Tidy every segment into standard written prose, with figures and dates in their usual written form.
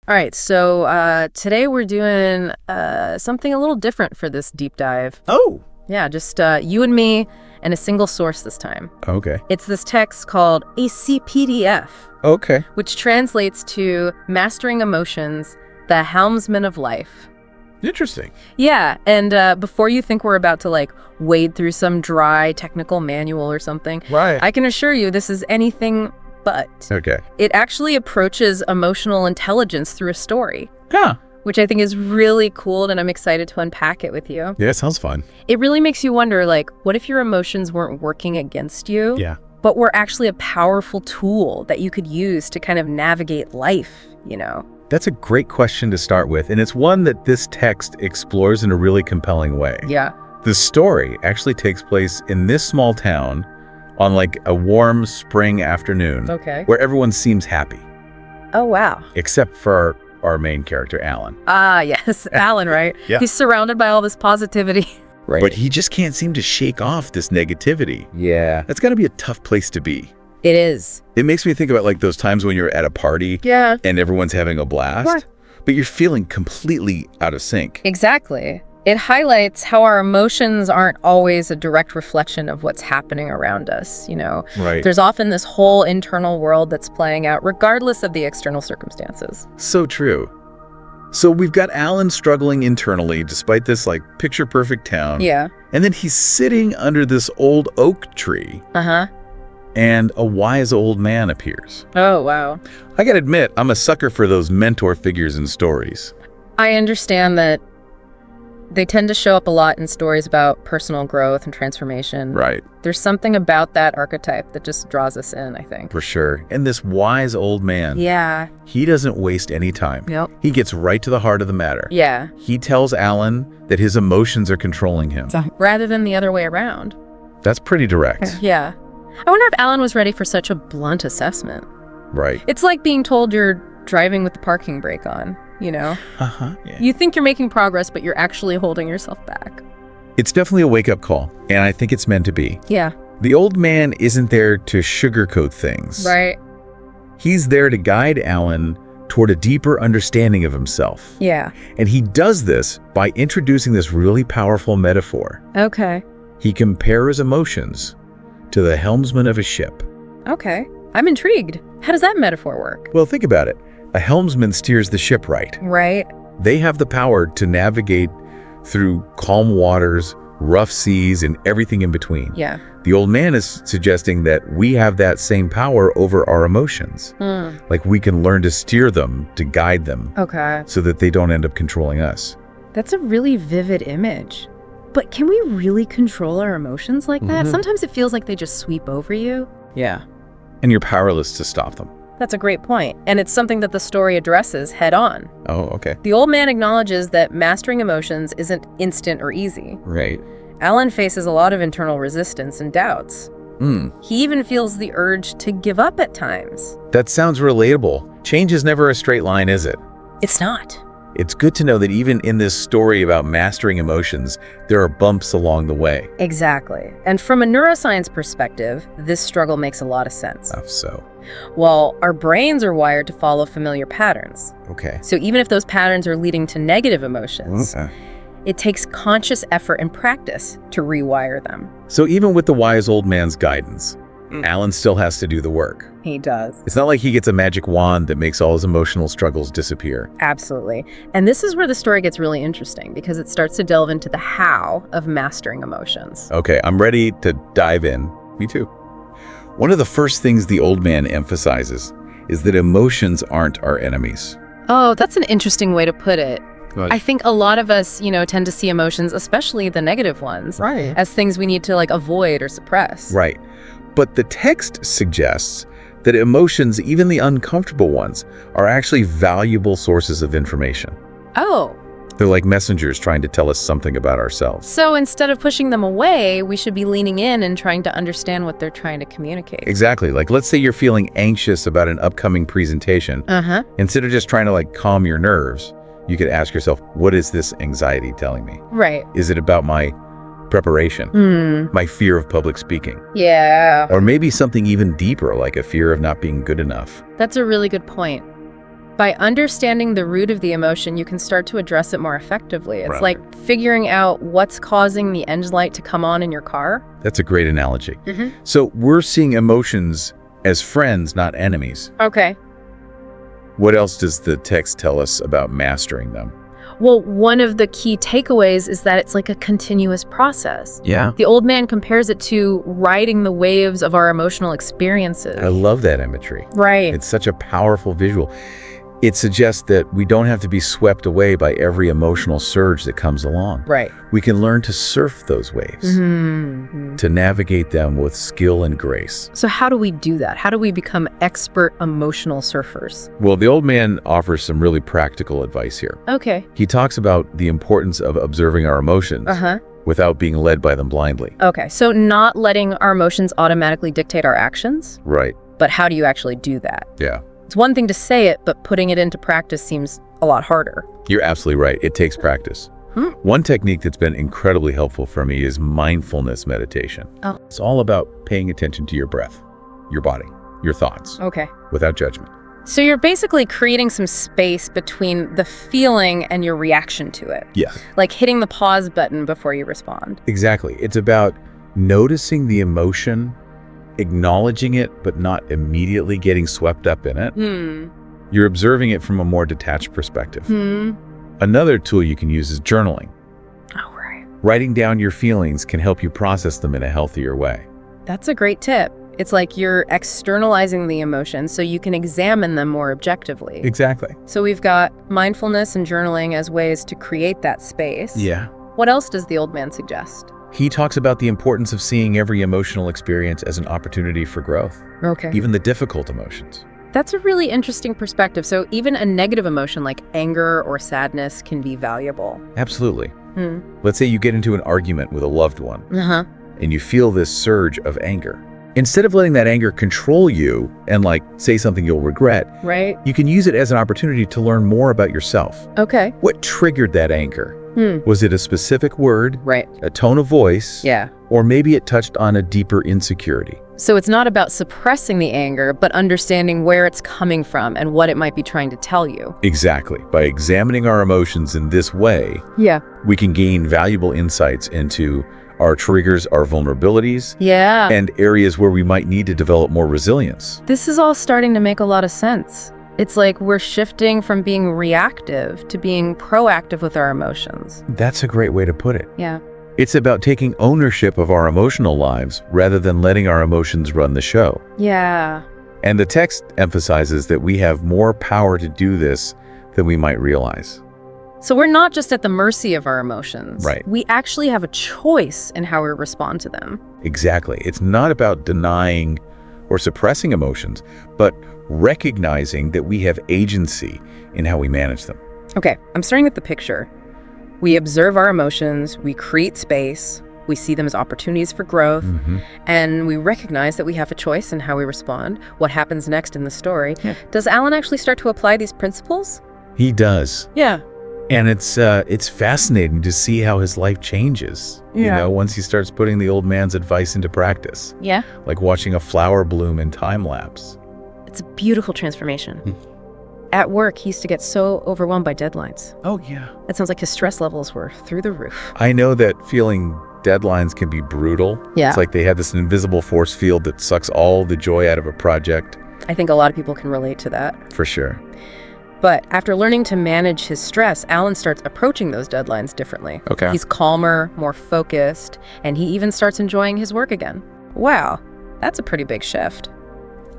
All right, so today we're doing something a little different for this deep dive. Oh, Yeah, just you and me and a single source this time. okay. It's this text called a CPDF, Okay. which translates to Mastering Emotions, the Helmsman of Life. Interesting. Yeah, and before you think we're about to wade through some dry technical manual or something, Right. I can assure you this is anything but. Okay. It actually approaches emotional intelligence through a story, Yeah. which I think is really cool, and I'm excited to unpack it with you. Yeah, sounds fun. It really makes you wonder, what if your emotions weren't working against you, Yeah. but were actually a powerful tool that you could use to kind of navigate life, That's a great question to start with, and it's one that this text explores in a really compelling way. Yeah. The story actually takes place in this small town on a warm spring afternoon Okay. where everyone seems happy, Oh, wow. except for our main character, Alan. Ah, yes, Alan, right? Yeah. He's surrounded by all this positivity. Right. But he just can't seem to shake off this negativity. Yeah. That's got to be a tough place to be. It is. It makes me think about those times when you're at a party Yeah. and everyone's having a blast, Right. but you're feeling completely out of sync. Exactly. It highlights how our emotions aren't always a direct reflection of what's happening around us, Right. There's often this whole internal world that's playing out regardless of the external circumstances. So true. So we've got Alan struggling internally despite this picture-perfect town. Yeah. And then he's sitting under this old oak tree Uh-huh. and a wise old man appears. Oh, wow. I gotta admit, I'm a sucker for those mentor figures in stories. I understand that they tend to show up a lot in stories about personal growth and transformation. Right. There's something about that archetype that just draws us in, I think. For sure. And this wise old man, Yeah. he doesn't waste any time. Yep. He gets right to the heart of the matter. Yeah. He tells Alan that his emotions are controlling him. Rather than the other way around. That's pretty direct. Yeah. I wonder if Alan was ready for such a blunt assessment. Right. It's like being told you're driving with the parking brake on, Uh-huh. Yeah. You think you're making progress, but you're actually holding yourself back. It's definitely a wake-up call, and I think it's meant to be. Yeah. The old man isn't there to sugarcoat things. Right. He's there to guide Alan toward a deeper understanding of himself. Yeah. And he does this by introducing this really powerful metaphor. Okay. He compares emotions to the helmsman of a ship. Okay. I'm intrigued. How does that metaphor work? Well, think about it. A helmsman steers the ship right. Right. They have the power to navigate through calm waters, rough seas, and everything in between. Yeah. The old man is suggesting that we have that same power over our emotions. We can learn to steer them, to guide them, Okay. so that they don't end up controlling us. That's a really vivid image. But can we really control our emotions like that? Sometimes it feels like they just sweep over you. Yeah. And you're powerless to stop them. That's a great point. And it's something that the story addresses head on. Oh, okay. The old man acknowledges that mastering emotions isn't instant or easy. Right. Alan faces a lot of internal resistance and doubts. He even feels the urge to give up at times. That sounds relatable. Change is never a straight line, is it? It's not. It's good to know that even in this story about mastering emotions, there are bumps along the way. Exactly. And from a neuroscience perspective, this struggle makes a lot of sense. So, Well, our brains are wired to follow familiar patterns. okay. So even if those patterns are leading to negative emotions, Okay. it takes conscious effort and practice to rewire them. So even with the wise old man's guidance, Alan still has to do the work. He does. It's not like he gets a magic wand that makes all his emotional struggles disappear. Absolutely. And this is where the story gets really interesting because it starts to delve into the how of mastering emotions. Okay, I'm ready to dive in. Me too. One of the first things the old man emphasizes is that emotions aren't our enemies. Oh, that's an interesting way to put it. I think a lot of us, tend to see emotions, especially the negative ones, Right. as things we need to avoid or suppress. Right. But the text suggests that emotions, even the uncomfortable ones, are actually valuable sources of information. Oh, They're like messengers trying to tell us something about ourselves. so instead of pushing them away, we should be leaning in and trying to understand what they're trying to communicate. Exactly. Let's say you're feeling anxious about an upcoming presentation. Uh-huh. Instead of just trying to calm your nerves, you could ask yourself, what is this anxiety telling me? Right. Is it about my preparation, my fear of public speaking, Yeah. or maybe something even deeper like a fear of not being good enough? That's a really good point. By understanding the root of the emotion, you can start to address it more effectively. It's Right. like figuring out what's causing the engine light to come on in your car. That's a great analogy. Mm-hmm. So we're seeing emotions as friends, not enemies. Okay. What else does the text tell us about mastering them? Well, one of the key takeaways is that it's like a continuous process. Yeah. The old man compares it to riding the waves of our emotional experiences. I love that imagery. Right. It's such a powerful visual. It suggests that we don't have to be swept away by every emotional surge that comes along. Right. We can learn to surf those waves, Mm-hmm. to navigate them with skill and grace. So how do we do that? How do we become expert emotional surfers? Well, the old man offers some really practical advice here. Okay. He talks about the importance of observing our emotions Uh-huh. without being led by them blindly. Okay. So not letting our emotions automatically dictate our actions, Right. but how do you actually do that? Yeah. It's one thing to say it, but putting it into practice seems a lot harder. You're absolutely right. It takes practice. One technique that's been incredibly helpful for me is mindfulness meditation. Oh. It's all about paying attention to your breath, your body, your thoughts, Okay. without judgment. So you're basically creating some space between the feeling and your reaction to it. Yeah. Like hitting the pause button before you respond. Exactly. It's about noticing the emotion, acknowledging it, but not immediately getting swept up in it. You're observing it from a more detached perspective. Another tool you can use is journaling. Oh, right. Writing down your feelings can help you process them in a healthier way. That's a great tip. It's like you're externalizing the emotions so you can examine them more objectively. Exactly. So we've got mindfulness and journaling as ways to create that space. Yeah. What else does the old man suggest? He talks about the importance of seeing every emotional experience as an opportunity for growth, Okay. even the difficult emotions. That's a really interesting perspective. So even a negative emotion like anger or sadness can be valuable. Absolutely. Let's say you get into an argument with a loved one Uh-huh. and you feel this surge of anger. Instead of letting that anger control you and say something you'll regret, Right? you can use it as an opportunity to learn more about yourself. Okay. What triggered that anger? Was it a specific word, Right. a tone of voice, Yeah. or maybe it touched on a deeper insecurity? So it's not about suppressing the anger, but understanding where it's coming from and what it might be trying to tell you. Exactly. By examining our emotions in this way, Yeah. we can gain valuable insights into our triggers, our vulnerabilities, Yeah. and areas where we might need to develop more resilience. This is all starting to make a lot of sense. It's like we're shifting from being reactive to being proactive with our emotions. That's a great way to put it. Yeah. It's about taking ownership of our emotional lives rather than letting our emotions run the show. Yeah. And the text emphasizes that we have more power to do this than we might realize. So we're not just at the mercy of our emotions. Right. We actually have a choice in how we respond to them. Exactly. It's not about denying or suppressing emotions, but recognizing that we have agency in how we manage them. Okay, I'm starting with the picture. We observe our emotions, we create space, we see them as opportunities for growth, and we recognize that we have a choice in how we respond, what happens next in the story. Yeah. Does Alan actually start to apply these principles? He does. Yeah. And it's fascinating to see how his life changes, once he starts putting the old man's advice into practice, Yeah. like watching a flower bloom in time lapse. It's a beautiful transformation. At work, he used to get so overwhelmed by deadlines. Oh, yeah. It sounds like his stress levels were through the roof. I know that feeling deadlines can be brutal. Yeah. It's like they have this invisible force field that sucks all the joy out of a project. I think a lot of people can relate to that. For sure. But after learning to manage his stress, Alan starts approaching those deadlines differently. Okay. He's calmer, more focused, and he even starts enjoying his work again. Wow, that's a pretty big shift.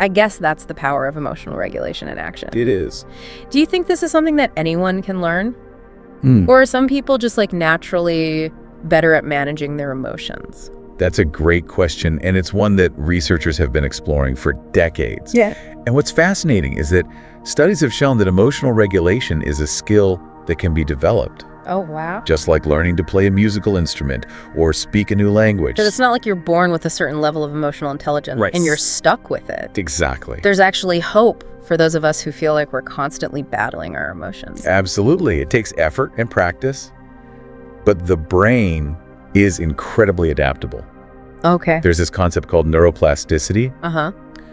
I guess that's the power of emotional regulation in action. It is. Do you think this is something that anyone can learn? Hmm. Or are some people just naturally better at managing their emotions? That's a great question, and it's one that researchers have been exploring for decades. Yeah. And what's fascinating is that studies have shown that emotional regulation is a skill that can be developed, Oh, wow. just like learning to play a musical instrument or speak a new language. So it's not like you're born with a certain level of emotional intelligence Right. and you're stuck with it. Exactly. There's actually hope for those of us who feel like we're constantly battling our emotions. Absolutely. It takes effort and practice, but the brain is incredibly adaptable. Okay. There's this concept called neuroplasticity, Uh-huh.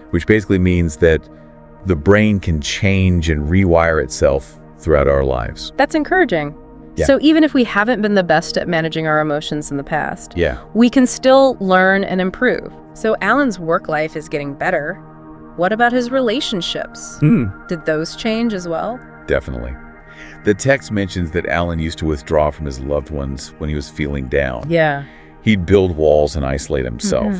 which basically means that the brain can change and rewire itself throughout our lives. That's encouraging. Yeah. So even if we haven't been the best at managing our emotions in the past, Yeah. we can still learn and improve. So Alan's work life is getting better. What about his relationships? Did those change as well? Definitely. The text mentions that Alan used to withdraw from his loved ones when he was feeling down. Yeah. He'd build walls and isolate himself,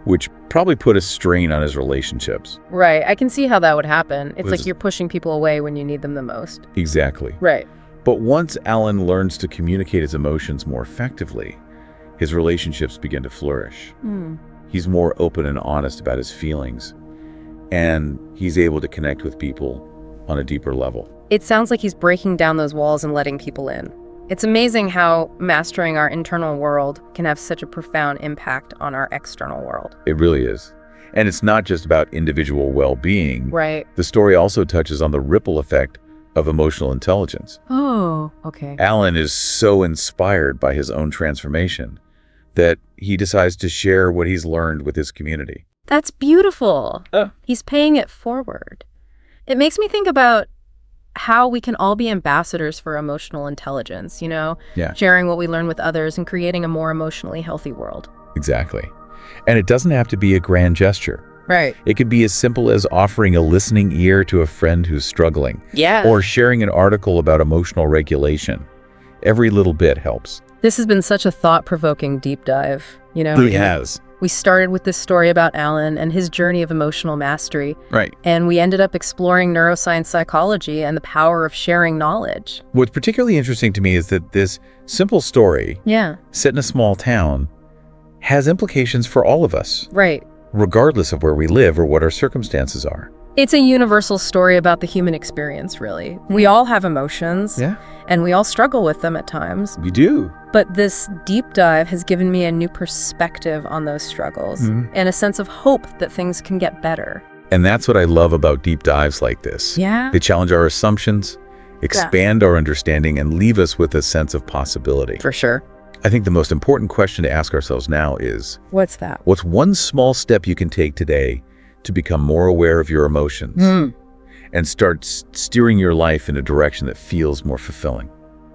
which probably put a strain on his relationships. Right. I can see how that would happen. It's Was- like you're pushing people away when you need them the most. Exactly. Right. But once Alan learns to communicate his emotions more effectively, his relationships begin to flourish. He's more open and honest about his feelings, and he's able to connect with people on a deeper level. It sounds like he's breaking down those walls and letting people in. It's amazing how mastering our internal world can have such a profound impact on our external world. It really is. And it's not just about individual well-being. Right. The story also touches on the ripple effect of emotional intelligence. Oh, okay. Alan is so inspired by his own transformation that he decides to share what he's learned with his community. That's beautiful. He's paying it forward. It makes me think about how we can all be ambassadors for emotional intelligence, Yeah, sharing what we learn with others and creating a more emotionally healthy world. exactly. And it doesn't have to be a grand gesture. Right. It could be as simple as offering a listening ear to a friend who's struggling, Yeah. or sharing an article about emotional regulation. Every little bit helps. This has been such a thought-provoking deep dive, Really has. We started with this story about Alan and his journey of emotional mastery, Right. and we ended up exploring neuroscience psychology and the power of sharing knowledge. What's particularly interesting to me is that this simple story, Yeah, set in a small town, has implications for all of us, right. regardless of where we live or what our circumstances are. It's a universal story about the human experience, really. We all have emotions, Yeah, and we all struggle with them at times. we do. But this deep dive has given me a new perspective on those struggles and a sense of hope that things can get better. And that's what I love about deep dives like this. Yeah? They challenge our assumptions, expand our understanding, and leave us with a sense of possibility. For sure. I think the most important question to ask ourselves now is, What's that? what's one small step you can take today to become more aware of your emotions and start steering your life in a direction that feels more fulfilling?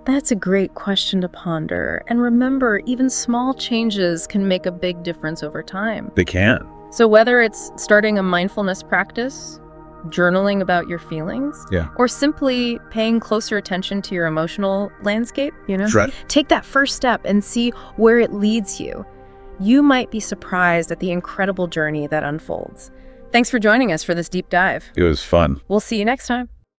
That's a great question to ponder. And remember, even small changes can make a big difference over time. They can. So whether it's starting a mindfulness practice, journaling about your feelings, Yeah. or simply paying closer attention to your emotional landscape, Right. take that first step and see where it leads you. You might be surprised at the incredible journey that unfolds. Thanks for joining us for this deep dive. It was fun. We'll see you next time.